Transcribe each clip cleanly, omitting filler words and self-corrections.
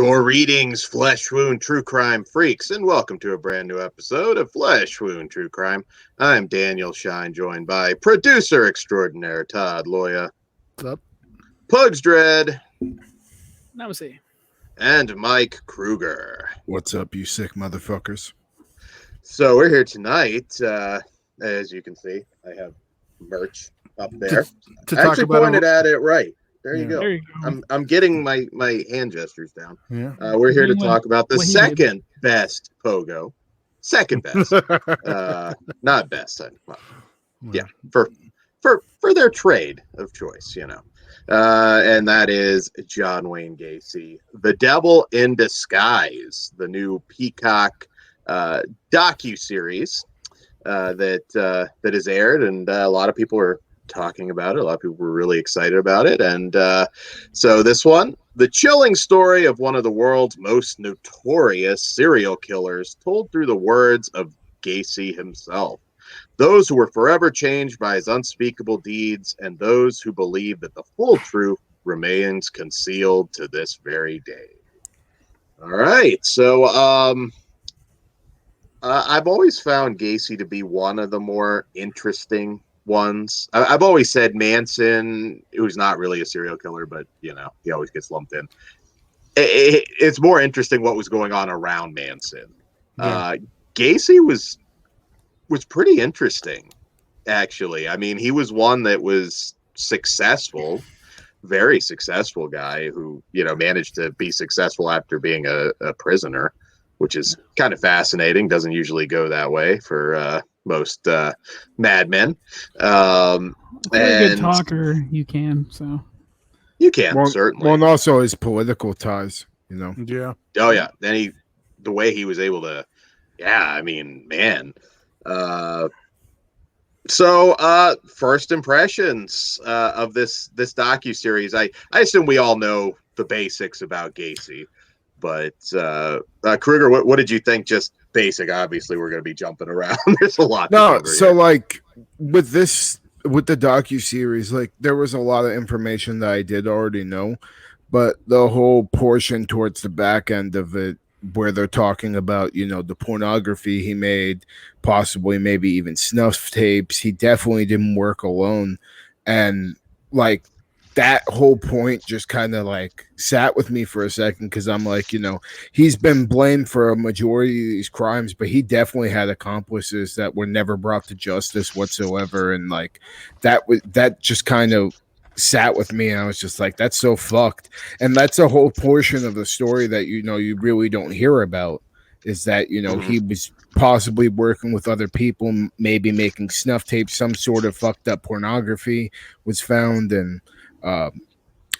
Greetings, Flesh Wound True Crime freaks, and welcome to a brand new episode of Flesh Wound True Crime. I'm Daniel Shine, joined by producer extraordinaire Todd Loya. What's up? Pugs Dread. Namaste. And Mike Kruger. What's up, you sick motherfuckers? So we're here tonight. As you can see, I have merch up there. To I talk actually about pointed at it right. There you go. There you go. I'm getting my hand gestures down. Yeah. We're here to talk about the second best Pogo. Second best. Not best. Yeah, for their trade of choice, you know. And that is John Wayne Gacy, The Devil in Disguise, the new Peacock docu-series that is aired, and a lot of people are talking about it. A lot of people were really excited about it. And so this one, the chilling story of one of the world's most notorious serial killers, told through the words of Gacy himself. Those who were forever changed by his unspeakable deeds, and those who believe that the full truth remains concealed to this very day. All right. So I've always found Gacy to be one of the more interesting ones. I've always said Manson, who's not really a serial killer, but you know, he always gets lumped in. It's more interesting what was going on around Manson. Yeah. Gacy was pretty interesting, actually. I mean, he was one that was successful, very successful guy who, you know, managed to be successful after being a prisoner, which is kind of fascinating. Doesn't usually go that way for most madmen. A good talker, you can. So you can certainly. Well, and also his political ties, you know. Yeah. Oh yeah. Then the way he was able to. Yeah, I mean, man. So first impressions of this docu-series. I assume we all know the basics about Gacy, but Kruger, what did you think? Just basic. Obviously, we're going to be jumping around. There's a lot. No, so here. Like with the docu-series, like there was a lot of information that I did already know, but the whole portion towards the back end of it, where they're talking about, you know, the pornography he made, possibly maybe even snuff tapes. He definitely didn't work alone. And like that whole point just kind of like sat with me for a second, because I'm like, you know, he's been blamed for a majority of these crimes, but he definitely had accomplices that were never brought to justice whatsoever. And like that just kind of sat with me, and I was just like, that's so fucked. And that's a whole portion of the story that, you know, you really don't hear about, is that, you know, he was possibly working with other people, maybe making snuff tapes, some sort of fucked up pornography was found. And I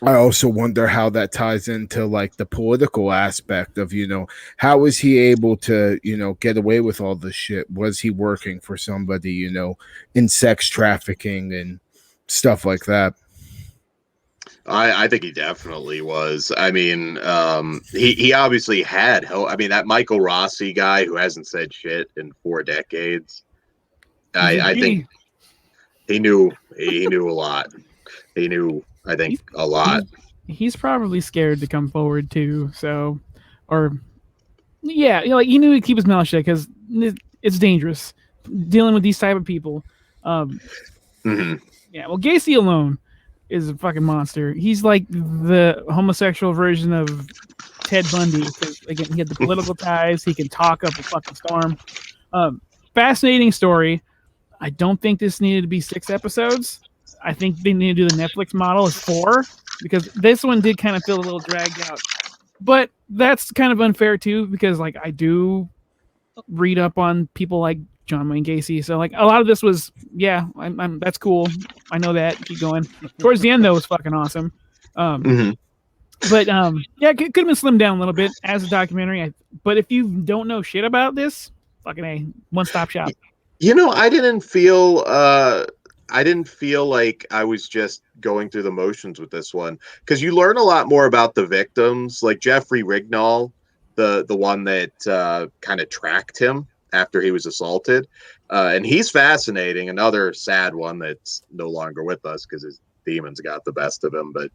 also wonder how that ties into like the political aspect of, you know, how was he able to, you know, get away with all this shit? Was he working for somebody, you know, in sex trafficking and stuff like that? I think he definitely was. I mean, he obviously had help. I mean, that Michael Rossi guy who hasn't said shit in 4 decades. I think he knew a lot. He knew, I think, a lot. He's probably scared to come forward too. So, or yeah, you know, like he knew to keep his mouth shut because it's dangerous dealing with these type of people. Yeah, well, Gacy alone is a fucking monster. He's like the homosexual version of Ted Bundy. Again, he had the political ties. He can talk up a fucking storm. Fascinating story. I don't think this needed to be 6 episodes. I think they need to do the Netflix model as 4, because this one did kind of feel a little dragged out. But that's kind of unfair too, because like I do read up on people like John Wayne Gacy, so like a lot of this was, yeah, I'm that's cool. I know that. Keep going. Towards the end though, it was fucking awesome. But yeah, it could have been slimmed down a little bit as a documentary. But if you don't know shit about this, fucking A, one-stop shop. You know, I didn't feel like I was just going through the motions with this one, because you learn a lot more about the victims, like Jeffrey Rignall, the one that kind of tracked him after he was assaulted, and he's fascinating. Another sad one that's no longer with us because demons got the best of him. But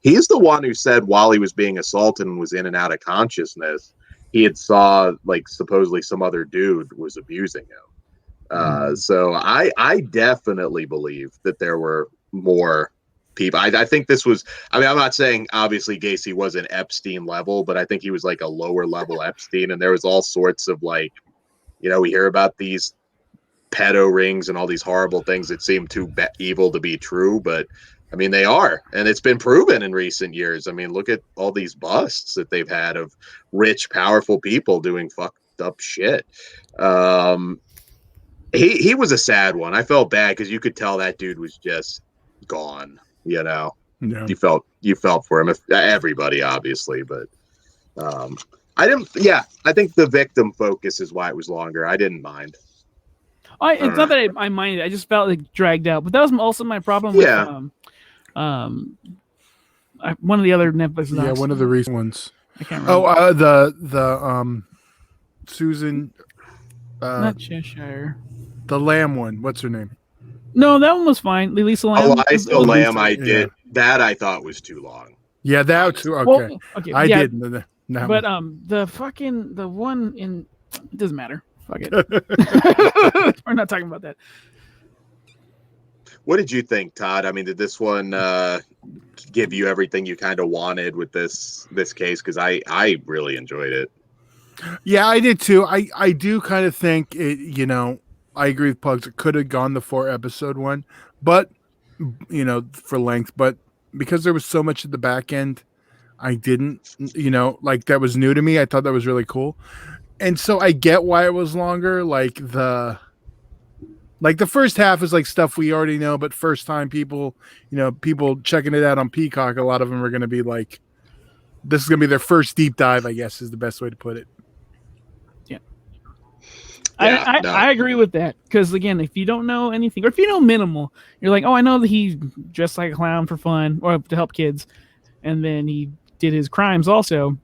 he's the one who said while he was being assaulted and was in and out of consciousness, he had saw like supposedly some other dude was abusing him. So I definitely believe that there were more people. I think this was, I mean, I'm not saying obviously Gacy wasn't Epstein level, but I think he was like a lower level Epstein. And there was all sorts of like, you know, we hear about these pedo rings and all these horrible things that seem too evil to be true, but I mean, they are, and it's been proven in recent years. I mean, look at all these busts that they've had of rich, powerful people doing fucked up shit. He was a sad one. I felt bad because you could tell that dude was just gone. You know, you felt for him. Everybody, obviously, but I didn't. Yeah, I think the victim focus is why it was longer. I didn't mind. It's not that I minded. I just felt like dragged out. But that was also my problem with one of the other Netflix. Yeah, one of the recent ones. I can't remember. The Susan. Not Cheshire. The Lamb one. What's her name? No, that one was fine. Lisa Lamb. Oh, I still Lamb. I did that. I thought was too long. Yeah, that too. Okay. Well, okay. I did. But the one in, it doesn't matter. Fuck it. We're not talking about that. What did you think, Todd? I mean, did this one give you everything you kind of wanted with this case? Because I really enjoyed it. Yeah, I did too. I do kind of think it. You know, I agree with Pugs. It could have gone the 4-episode one, but you know, for length. But because there was so much at the back end, I didn't. You know, like that was new to me. I thought that was really cool. And so I get why it was longer. Like the first half is like stuff we already know, but first time people checking it out on Peacock, a lot of them are going to be like, this is going to be their first deep dive, I guess is the best way to put it. Yeah. I agree with that. Because again, if you don't know anything, or if you know minimal, you're like, oh, I know that he dressed like a clown for fun or to help kids. And then he did his crimes also.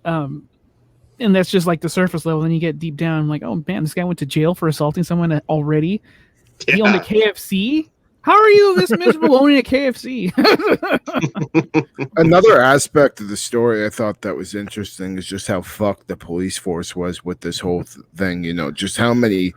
And that's just like the surface level. Then you get deep down, like, oh man, this guy went to jail for assaulting someone already. Yeah. He owned a KFC. How are you this miserable owning a KFC? Another aspect of the story I thought that was interesting is just how fucked the police force was with this whole thing. You know, just how many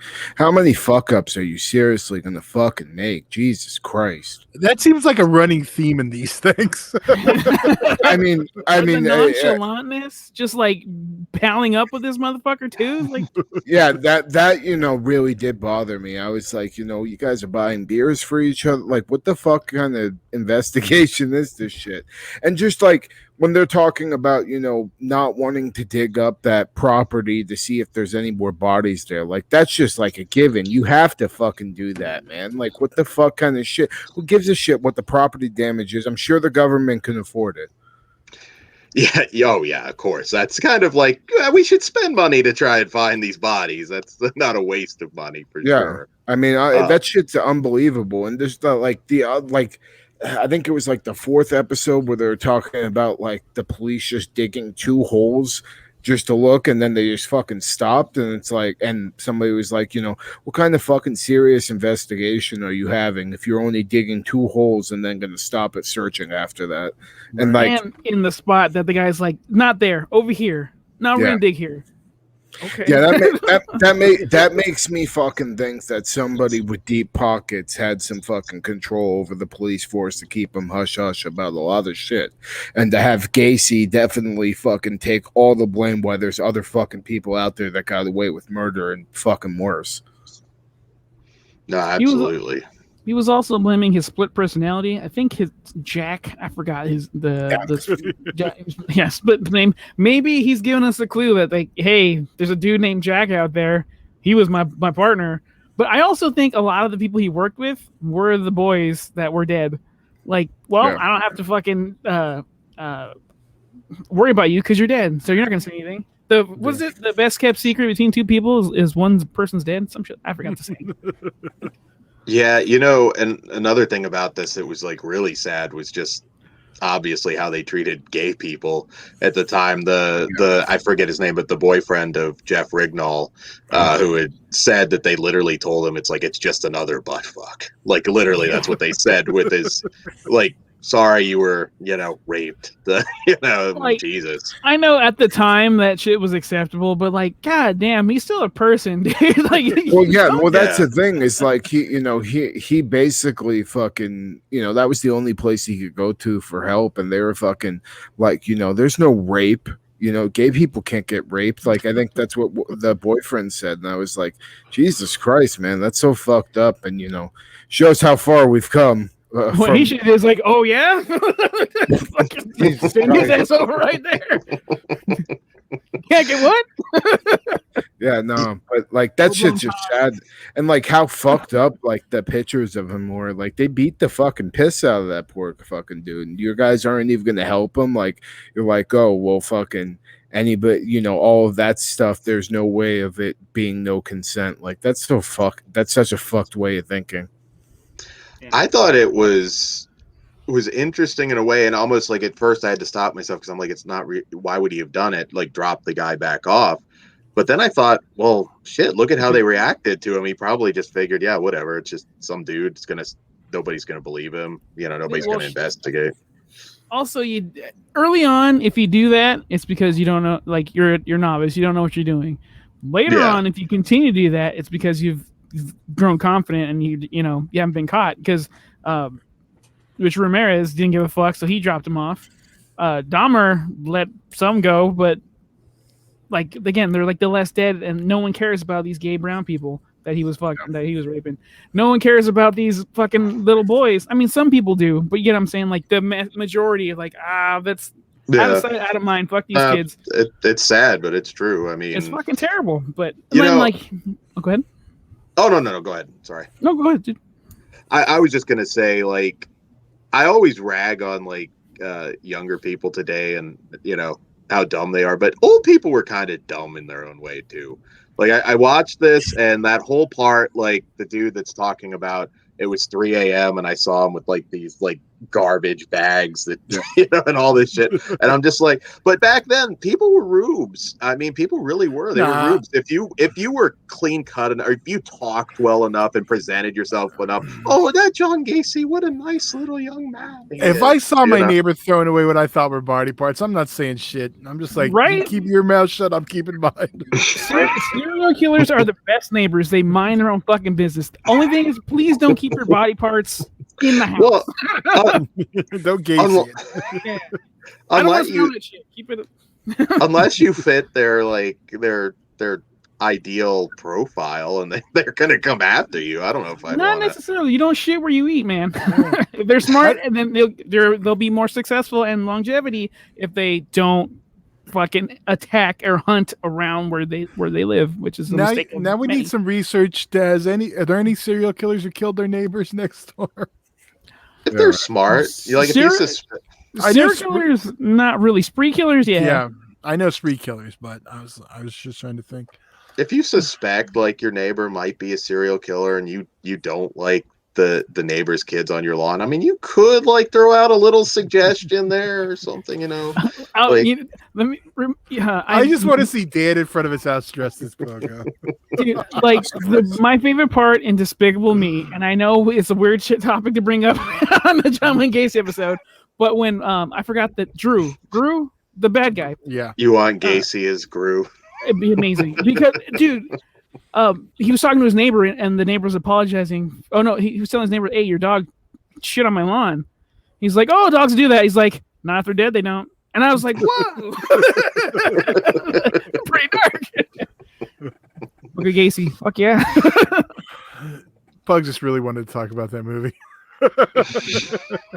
fuck ups are you seriously gonna fucking make? Jesus Christ! That seems like a running theme in these things. I mean, the nonchalantness, just like palling up with this motherfucker too. Like, yeah, that you know really did bother me. I was like, you know, you guys are buying beers for each other. Like, what the fuck kind of investigation is this shit? And just like when they're talking about, you know, not wanting to dig up that property to see if there's any more bodies there, like that's just like a given. You have to fucking do that, man. Like, what the fuck kind of shit? Who gives a shit what the property damage is? I'm sure the government can afford it. Yeah, oh yeah, of course. That's kind of like we should spend money to try and find these bodies. That's not a waste of money for sure. I mean, that shit's unbelievable. And there's I think it was like the 4th episode where they were talking about like the police just digging 2 holes just to look, and then they just fucking stopped. And it's like, and somebody was like, you know, what kind of fucking serious investigation are you having if you're only digging 2 holes and then going to stop at searching after that? And like in the spot that the guy's like, not there, over here. Now we're gonna dig here. Okay. Yeah, that makes me fucking think that somebody with deep pockets had some fucking control over the police force to keep them hush hush about a lot of shit, and to have Gacy definitely fucking take all the blame while there's other fucking people out there that got away with murder and fucking worse. No, absolutely. He was also blaming his split personality. I think his Jack, I forgot split name. Maybe he's giving us a clue that like, hey, there's a dude named Jack out there. He was my partner. But I also think a lot of the people he worked with were the boys that were dead. Like, well, I don't have to fucking worry about you because you're dead, so you're not gonna say anything. Was it the best kept secret between 2 people is one person's dead? Some shit I forgot to say. Yeah, you know, and another thing about this that was like really sad was just obviously how they treated gay people at the time. The I forget his name, but the boyfriend of Jeff Rignall, who had said that they literally told him it's just another butt fuck. Like literally, that's what they said with his like. Sorry, you were raped. Like, Jesus. I know at the time that shit was acceptable, but like, god damn, he's still a person, dude. Like, well, yeah, well, that's the thing. Is like he basically fucking that was the only place he could go to for help, and they were fucking like there's no rape. Gay people can't get raped. Like I think that's what the boyfriend said, and I was like, Jesus Christ, man, that's so fucked up, and shows how far we've come. What he should do is like, oh yeah, fucking send his ass over right there. Can't get what? Yeah, no, but like that shit's just sad, and like how fucked up like the pictures of him were. Like they beat the fucking piss out of that poor fucking dude, and you guys aren't even gonna help him. Like you're like, oh well, fucking anybody, all of that stuff. There's no way of it being no consent. Like that's so fucked. That's such a fucked way of thinking. I thought it was interesting in a way, and almost like at first I had to stop myself because I'm like, it's not. Why would he have done it? Like drop the guy back off. But then I thought, well, shit. Look at how they reacted to him. He probably just figured, yeah, whatever. It's just some dude. Nobody's gonna believe him. Nobody's gonna investigate. Also, early on, if you do that, it's because you don't know. Like you're novice. You don't know what you're doing. Later on, if you continue to do that, it's because you've grown confident and you haven't been caught because Rich Ramirez didn't give a fuck, so he dropped him off. Dahmer let some go, but like again, they're like the less dead, and no one cares about these gay brown people that he was raping. No one cares about these fucking little boys. I mean, some people do, but you get what I'm saying. Like the majority of that's out of sight, out of mind. Fuck these kids. It's sad, but it's true. I mean, it's fucking terrible. But go ahead. Oh no, go ahead. Sorry. No, go ahead, dude. I was just gonna say, like, I always rag on like younger people today, and how dumb they are. But old people were kind of dumb in their own way too. Like I watched this, and that whole part, like the dude that's talking about it was 3 a.m. and I saw him with like these like garbage bags that and all this shit, and I'm just like, but back then people were rubes. I mean, people really were. They were rubes. If you were clean cut or if you talked well enough and presented yourself enough, oh, that John Gacy, what a nice little young man. If I saw my neighbor throwing away what I thought were body parts, I'm not saying shit. I'm just like, you keep your mouth shut. I'm keeping mine. Serial killers are the best neighbors. They mind their own fucking business. The only thing is, please don't keep your body parts in the house. Well, don't Gacy it. Unless you fit their ideal profile, and they're gonna come after you. I don't know if I not necessarily. You don't shit where you eat, man. If they're smart, and then they'll be more successful and longevity if they don't fucking attack or hunt around where they live, which is a mistake. Now we need some research. Are there any serial killers who killed their neighbors next door? If they're smart, serial killers, not really. Spree killers, yeah. I know spree killers, but I was just trying to think. If you suspect like your neighbor might be a serial killer, and you don't like the neighbor's kids on your lawn, I mean, you could like throw out a little suggestion there or something, I just want to see Dan in front of his house dressed as Pogo. Dude, like my favorite part in Despicable Me, and I know it's a weird shit topic to bring up on the John Wayne Gacy episode, but when I forgot that Drew, the bad guy. Yeah. You want Gacy as Gru. It'd be amazing because, dude, he was talking to his neighbor, and the neighbor was apologizing. Oh no, he was telling his neighbor, "Hey, your dog shit on my lawn." He's like, "Oh, dogs do that." He's like, "Not if they're dead, they don't." And I was like, "Whoa, pretty dark." Look at Gacy. Fuck yeah. Pug just really wanted to talk about that movie.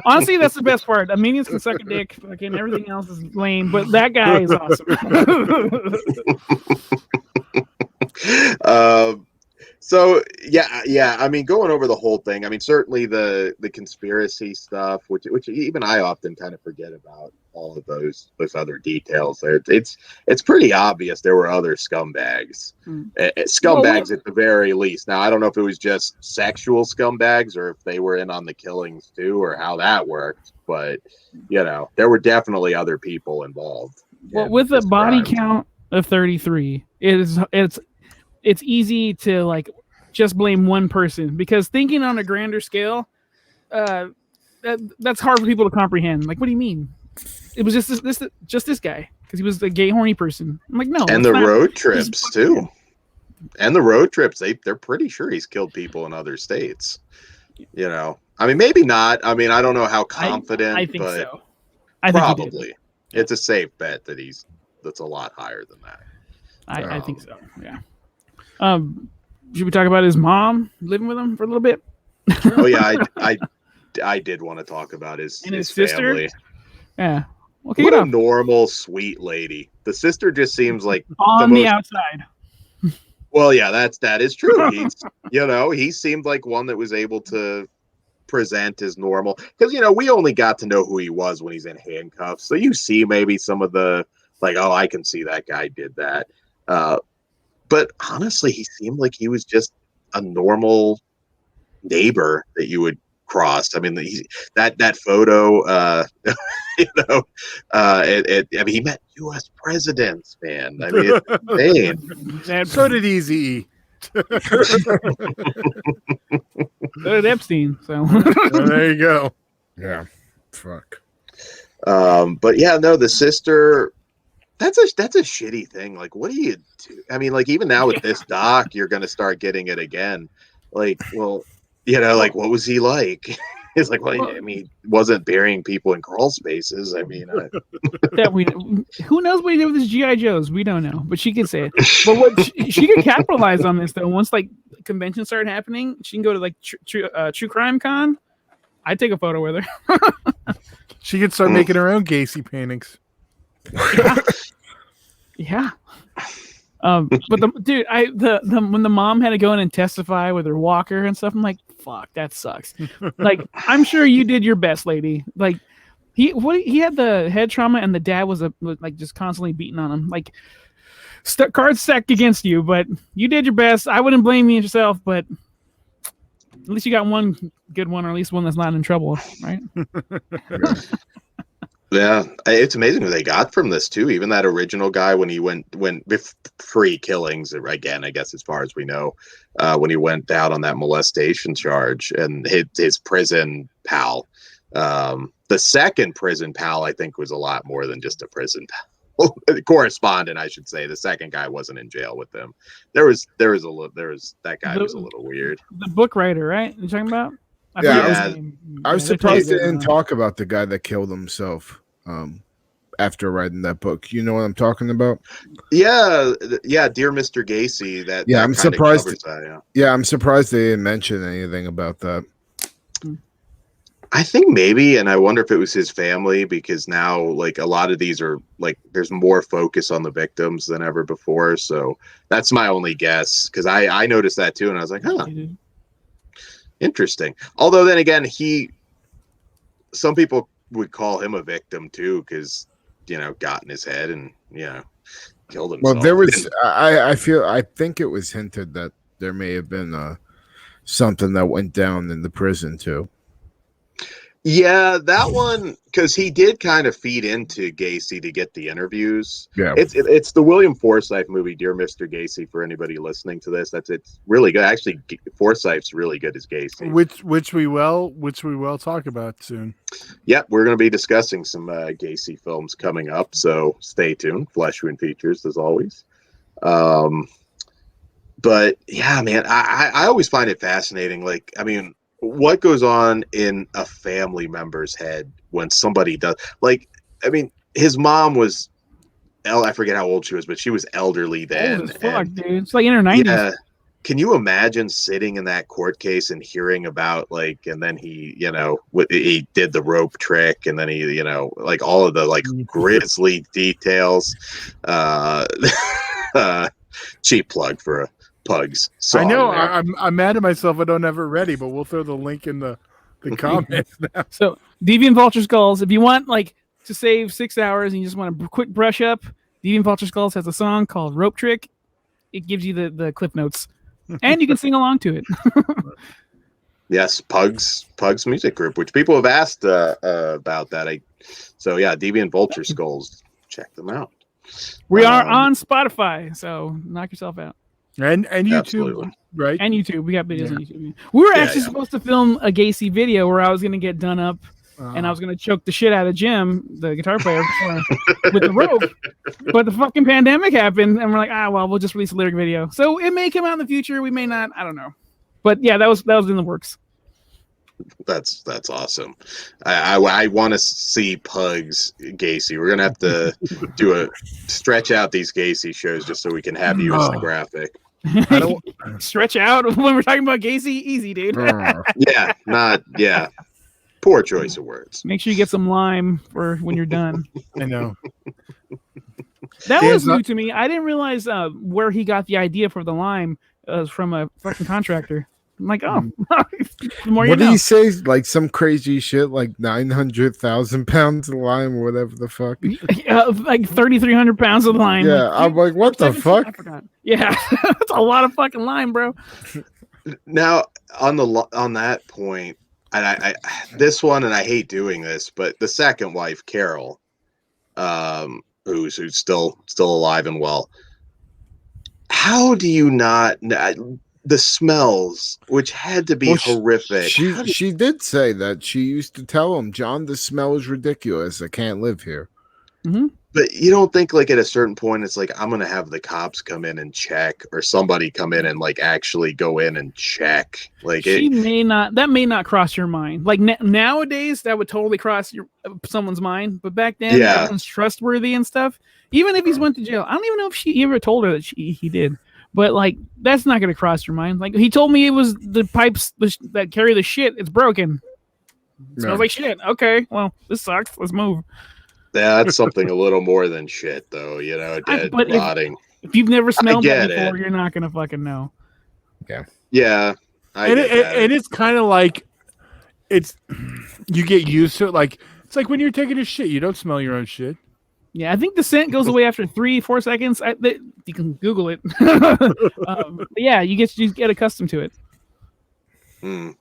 Honestly, that's the best part. Minions can suck a dick. Fucking everything else is lame, but that guy is awesome. So yeah. I mean, going over the whole thing. I mean, certainly the conspiracy stuff, which even I often kind of forget about all of those other details. There, it's pretty obvious there were other scumbags, scumbags at the very least. Now I don't know if it was just sexual scumbags or if they were in on the killings too, or how that worked. But there were definitely other people involved. Well, with a body count of 33, it's easy to like just blame one person, because thinking on a grander scale, that's hard for people to comprehend. Like, what do you mean? It was just this guy because he was a gay horny person. I'm like, no. And the road trips too. And the road trips, they're pretty sure he's killed people in other states. I mean, maybe not. I mean, I don't know how confident. I think but so. probably it's a safe bet that that's a lot higher than that. I think so. Yeah. Should we talk about his mom living with him for a little bit? Oh yeah, I did want to talk about his sister. Family. Yeah. Okay, what a normal, sweet lady. The sister just seems like on the outside. Well, yeah, that is true. He's he seemed like one that was able to present as normal, because we only got to know who he was when he's in handcuffs. So you see maybe some of the like, oh, I can see that guy did that. But honestly, he seemed like he was just a normal neighbor that you would cross. I mean, that photo, I mean, he met U.S. presidents, man. I mean, it's insane. So did Easy. So did Epstein. So there you go. Yeah, fuck. But yeah, no, the sister. That's a shitty thing. Like, what do you do? I mean, like, even now with this doc, you're going to start getting it again. Like, well, like, what was he like? It's like, well, I mean, he wasn't burying people in crawl spaces. I mean, who knows what he did with his GI Joes? We don't know, but she can say it. But what she could capitalize on this though. Once like conventions start happening, she can go to like True Crime Con. I'd take a photo with her. She could start making her own GACY paintings. Yeah. But when the mom had to go in and testify with her walker and stuff, I'm like, fuck, that sucks. Like, I'm sure you did your best, lady. Like, he had the head trauma, and the dad was like just constantly beating on him. Like, cards stacked against you, but you did your best. I wouldn't blame you yourself, but at least you got one good one, or at least one that's not in trouble, right? Yeah, it's amazing what they got from this too. Even that original guy, when he went pre-killings again, I guess as far as we know, when he went out on that molestation charge, and his prison pal, the second prison pal, I think was a lot more than just a prison pal. Correspondent, I should say. The second guy wasn't in jail with them. That guy was a little weird. The book writer, right? You're talking about? I was surprised they didn't talk about the guy that killed himself after writing that book. You know what I'm talking about? Yeah, Dear Mr. Gacy. I'm surprised. That, I'm surprised they didn't mention anything about that. I think maybe, and I wonder if it was his family, because now like a lot of these are like there's more focus on the victims than ever before. So that's my only guess, because I noticed that too, and I was like, huh. Interesting. Although then again, some people would call him a victim too, because got in his head and killed himself. Well, there was I think it was hinted that there may have been something that went down in the prison too. Yeah, that one, because he did kind of feed into Gacy to get the interviews. Yeah, it's the William Forsythe movie, Dear Mr. Gacy. For anybody listening to this, it's really good. Actually, Forsythe's really good as Gacy, which we will talk about soon. Yep, we're going to be discussing some Gacy films coming up, so stay tuned. Flesh Wound Features, as always. But yeah, man, I always find it fascinating. Like, I mean, what goes on in a family member's head when somebody does, like, I mean, his mom was, I forget how old she was, but she was elderly then. Old as fuck, dude. It's like in her 90s. Yeah. Can you imagine sitting in that court case and hearing about like, and then he, he did the rope trick, and then he, like all of the like grisly details, cheap plug for a Pugs song. I know. there. I'm mad at myself. I don't have it ready, but we'll throw the link in the comments now. So Deviant Vulture Skulls, if you want like to save 6 hours and you just want a quick brush up, Deviant Vulture Skulls has a song called Rope Trick. It gives you the clip notes. And you can sing along to it. Yes, Pugs music group, which people have asked about that. So yeah, Deviant Vulture Skulls, check them out. We are on Spotify, so knock yourself out. And YouTube, Absolutely. right? And YouTube. We got videos on YouTube. We were actually supposed to film a GACY video where I was going to get done up and I was going to choke the shit out of Jim, the guitar player, with the rope. But the fucking pandemic happened and we're like, well, we'll just release a lyric video. So it may come out in the future. We may not. I don't know. But yeah, that was in the works. That's awesome. I want to see Pugs GACY. We're gonna have to stretch out these GACY shows just so we can have you as the graphic. I don't Stretch out when we're talking about GACY. Easy, dude. Yeah. Poor choice of words. Make sure you get some lime for when you're done. I know. That was new to me. I didn't realize where he got the idea for the lime from a fucking contractor. I'm like, the more you know. What did he say? Like some crazy shit, like 900,000 pounds of lime or whatever the fuck. Like 3,300 pounds of lime. Yeah, like, I'm like, what the fuck? I forgot. Yeah, that's a lot of fucking lime, bro. Now on that point, and I this one, and I hate doing this, but the second wife, Carol, who's still alive and well. How do you not? The smells, which had to be horrific. She did say that she used to tell him, John, the smell is ridiculous. I can't live here. Mm-hmm. But you don't think like at a certain point, it's like, I'm going to have the cops come in and check, or somebody come in and like actually go in and check. Like that may not cross your mind. Like nowadays that would totally cross someone's mind. But back then, everyone's trustworthy and stuff. Even if he's went to jail, I don't even know if she ever told her that he did. But like, that's not going to cross your mind. Like he told me it was the pipes that carry the shit. It's broken. It smells like shit. Okay, well, this sucks. Let's move. Yeah, that's something a little more than shit, though. You know, dead, rotting. If you've never smelled that before, you're not going to fucking know. Yeah. And it's kind of like you get used to it. Like it's like when you're taking a shit, you don't smell your own shit. Yeah, I think the scent goes away after 3-4 seconds. You can Google it. But yeah, you get accustomed to it.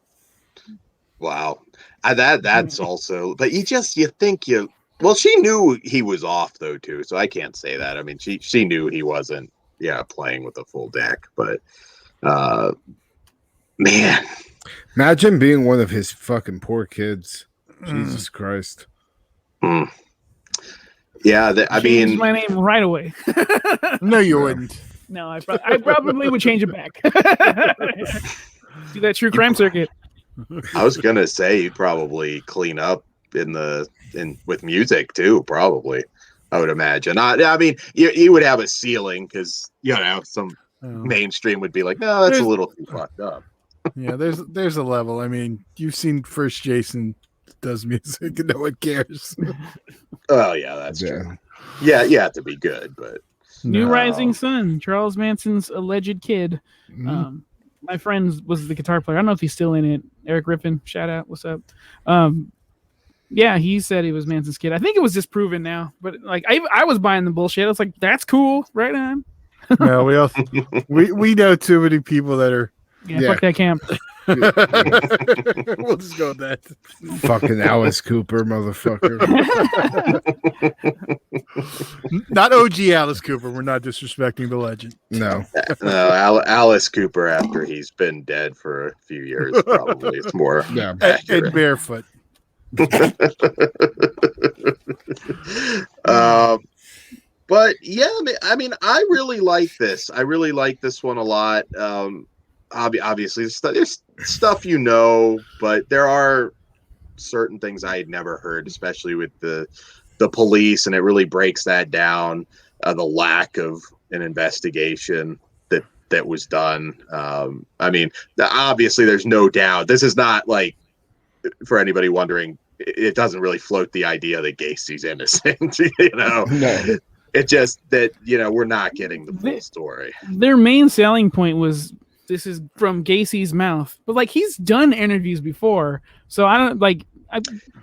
Wow, that's also. But you think. Well, she knew he was off though too, so I can't say that. I mean, she knew he wasn't. Yeah, playing with a full deck, but man, imagine being one of his fucking poor kids. Jesus Christ. Yeah, I mean, my name right away. No, you wouldn't. No, I probably would change it back. Do that true crime circuit. I was gonna say you'd probably clean up with music too. Probably, I would imagine. I mean, you would have a ceiling because some mainstream would be like, no, that's a little too fucked up. Yeah, there's a level. I mean, you've seen First Jason does music and no one cares. Oh yeah, that's true. Yeah, you have to be good, but New Rising Sun, Charles Manson's alleged kid. My friend was the guitar player. I don't know if he's still in it. Eric Griffin, shout out. What's up? Yeah, he said he was Manson's kid. I think it was disproven now, but like I was buying the bullshit. I was like, that's cool, right on. No, we know too many people that are. Yeah, fuck that camp. We'll just go with that. Fucking Alice Cooper, motherfucker. Not OG Alice Cooper. We're not disrespecting the legend. No, Alice Cooper after he's been dead for a few years, probably it's more accurate. And barefoot. But yeah, I mean, I really like this. I really like this one a lot. Obviously, there's stuff but there are certain things I had never heard, especially with the police, and it really breaks that down. The lack of an investigation that was done. I mean, obviously, there's no doubt. This is not like, for anybody wondering, it doesn't really float the idea that GACY's innocent. No. It's just that we're not getting the full story. Their main selling point was this is from Gacy's mouth, but like he's done interviews before, so I don't like.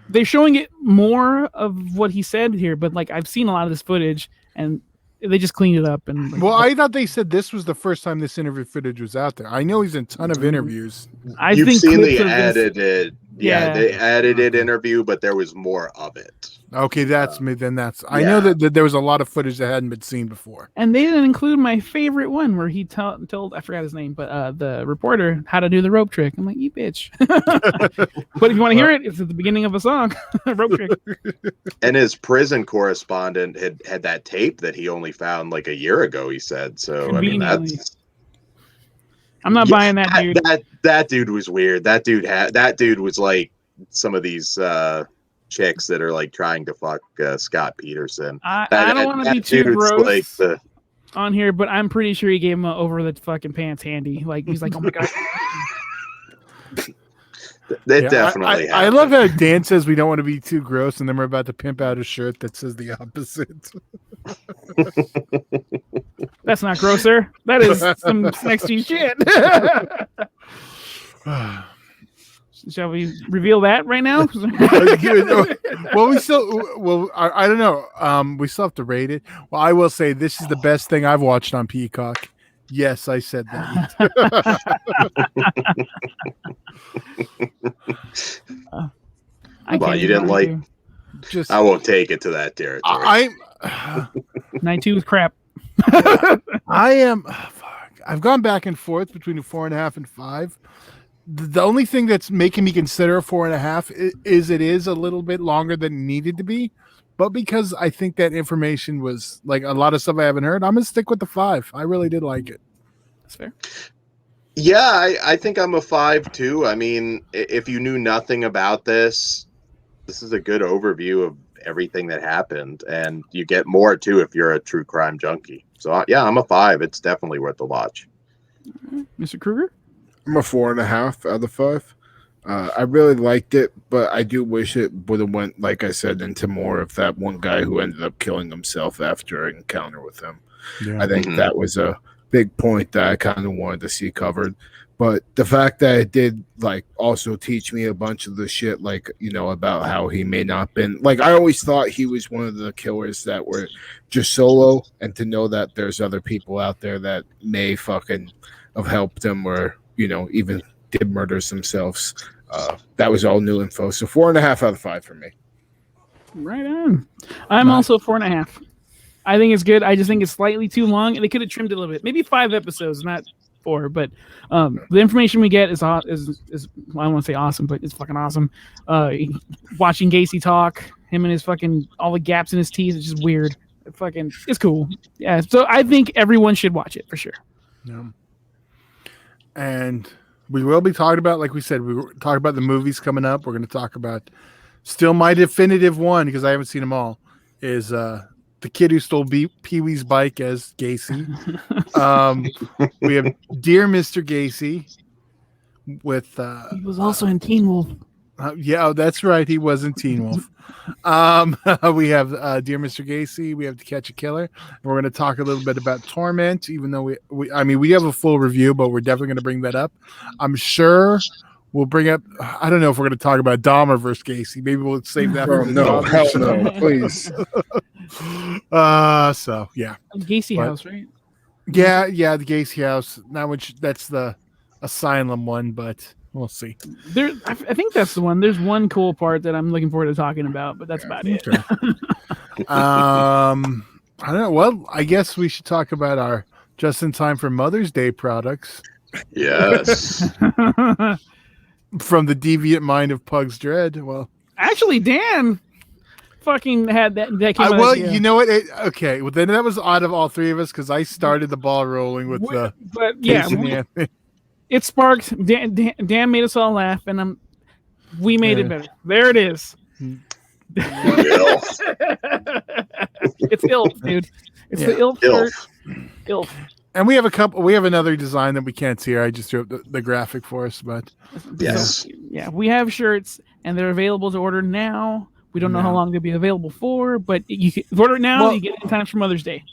They're showing it more of what he said here, but like I've seen a lot of this footage and they just cleaned it up. And well, I thought they said this was the first time this interview footage was out there. I know he's in a ton of interviews. You've seen the edited, the edited interview, but there was more of it. Okay, that's me. Then I know that there was a lot of footage that hadn't been seen before. And they didn't include my favorite one where he told I forgot his name, but the reporter how to do the rope trick. I'm like, you bitch. But if you want to hear it, it's at the beginning of a song. Rope trick. And his prison correspondent had that tape that he only found like a year ago, he said. So I mean I'm not buying that dude. That dude was weird. That dude was like some of these chicks that are like trying to fuck Scott Peterson. I don't want to be too gross on here, but I'm pretty sure he gave him a over the fucking pants handy. Like he's like, oh my god. Definitely. I love how Dan says we don't want to be too gross, and then we're about to pimp out a shirt that says the opposite. That's not grosser. That is some sexy shit. Shall we reveal that right now? Well, I don't know. We still have to rate it. Well, I will say this is the best thing I've watched on Peacock. Yes, I said that. You didn't like. I won't take it to that territory. 92 is crap. I am. I've gone back and forth between a 4.5 and 5. The only thing that's making me consider a 4.5 is it is a little bit longer than it needed to be, but because I think that information was like a lot of stuff I haven't heard, I'm gonna stick with the 5. I really did like it. That's fair. Yeah, I think I'm a 5 too. I mean, if you knew nothing about this is a good overview of everything that happened, and you get more too if you're a true crime junkie. So yeah, I'm a 5. It's definitely worth the watch. Mr. Kruger? I'm a 4.5 out of 5. I really liked it, but I do wish it would have went, like I said, into more of that one guy who ended up killing himself after an encounter with him. Yeah. I think that was a big point that I kind of wanted to see covered. But the fact that it did like also teach me a bunch of the shit, like, about how he may not been like, I always thought he was one of the killers that were just solo, and to know that there's other people out there that may fucking have helped him or even did murders themselves. That was all new info. So 4.5 out of 5 for me. Right on. I'm also 4.5. I think it's good. I just think it's slightly too long, and they could have trimmed it a little bit. Maybe 5 episodes, not 4. But the information we get is I don't want to say awesome, but it's fucking awesome. Watching Gacy talk, him and his fucking all the gaps in his teeth, it's just weird. It's cool. Yeah. So I think everyone should watch it for sure. Yeah. And we will be talking about, like we said, we were talking about the movies coming up. We're going to talk about still my definitive one, because I haven't seen them all, is the kid who stole Pee-wee's bike as Gacy. We have Dear Mr. Gacy with... he was also in Teen Wolf. That's right. He was in Teen Wolf. We have Dear Mr. Gacy. We have To Catch a Killer. And we're going to talk a little bit about Torment, even though we have a full review, but we're definitely going to bring that up. I'm sure we'll bring up. I don't know if we're going to talk about Dahmer versus Gacy. Maybe we'll save that. No, hell no, please. So yeah, Gacy house, right? Yeah, the Gacy house. That's the asylum one, but. We'll see. I think that's the one. There's one cool part that I'm looking forward to talking about, but that's about it. Okay. I don't know. Well, I guess we should talk about our just in time for Mother's Day products. Yes. From the deviant mind of Pugs Dread. Well, actually, Dan fucking had that. Idea. You know what? Okay. Well, then that was odd of all three of us because I started the ball rolling with the. But yeah. It sparked. Dan made us all laugh, and we made it better. There it is. It's ILF, dude. It's the ILF shirt. ILF. And we have We have another design that we can't see here. I just threw up the graphic for us, but yes, we have shirts, and they're available to order now. We don't know how No. long they'll be available for, but you can order it now. Well- You get it in time for Mother's Day.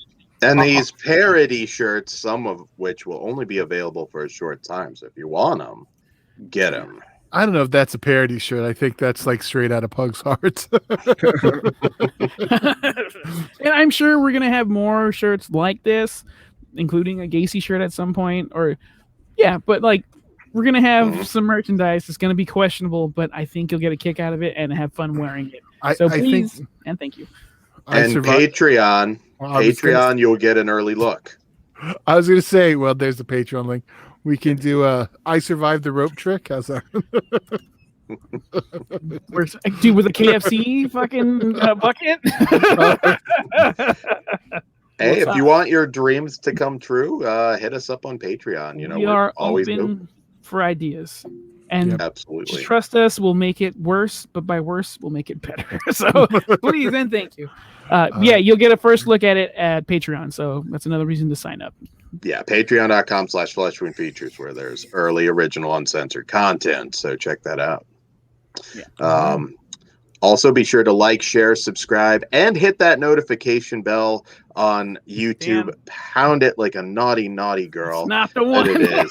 And these parody shirts, some of which will only be available for a short time. So if you want them, get them. I don't know if that's a parody shirt. I think that's like straight out of Pug's heart. And I'm sure we're gonna have more shirts like this, including a GACY shirt at some point. Or yeah, but like we're gonna have some merchandise that's gonna be questionable, but I think you'll get a kick out of it and have fun wearing it. So please and thank you. And Patreon, you'll get an early look. I was gonna say, well, there's the Patreon link. We can do I survived the rope trick. How's that? Dude, with a KFC fucking bucket. Hey, if you want your dreams to come true, hit us up on Patreon. You know, we are always open for ideas. And absolutely, just trust us, we'll make it worse, but by worse, we'll make it better. So please and thank you. Yeah, you'll get a first look at it at Patreon. So that's another reason to sign up. Yeah, patreon.com/FleshWound where there's early, original, uncensored content. So check that out. Yeah. Also, be sure to like, share, subscribe, and hit that notification bell on YouTube. Damn. Pound it like a naughty, naughty girl. It's not the one. It is.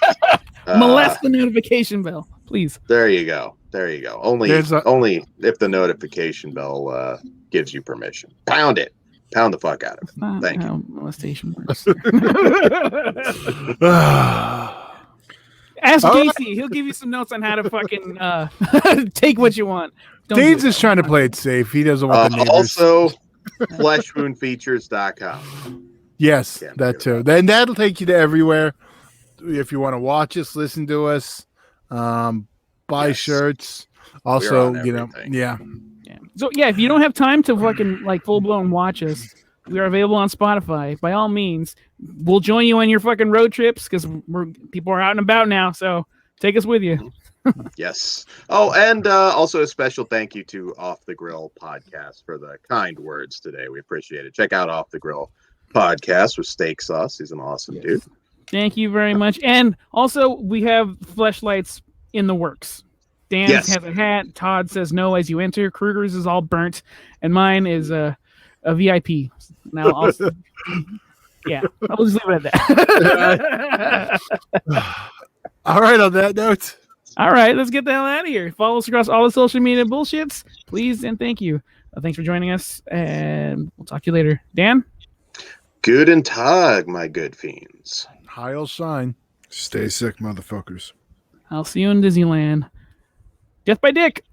Molest the notification bell, please. There you go. There you go. Only if the notification bell gives you permission. Pound it. Pound the fuck out of it. Thank you. Molestation works. Ask GACY. He'll give you some notes on how to fucking take what you want. Dave's just trying to play it safe. He doesn't want the neighbors. Also, fleshwoundfeatures.com. Yes, that too. Then that'll take you to everywhere. If you want to watch us, listen to us, buy shirts. Also, yeah. So yeah, if you don't have time to fucking like full blown watch us, we are available on Spotify. By all means, we'll join you on your fucking road trips because people are out and about now. So take us with you. Yes. Oh, and also a special thank you to Off the Grill podcast for the kind words today. We appreciate it. Check out Off the Grill podcast with Steak Sauce. He's an awesome dude. Thank you very much. And also, we have fleshlights in the works. Dan's has a hat. Todd says no as you enter. Kruger's is all burnt, and mine is a VIP. Now, I'll just leave it at that. All right. On that note. All right, let's get the hell out of here. Follow us across all the social media bullshits, please, and thank you. Thanks for joining us, and we'll talk to you later. Dan? Guten Tag, my good fiends. Heil shine. Stay sick, motherfuckers. I'll see you in Disneyland. Death by Dick.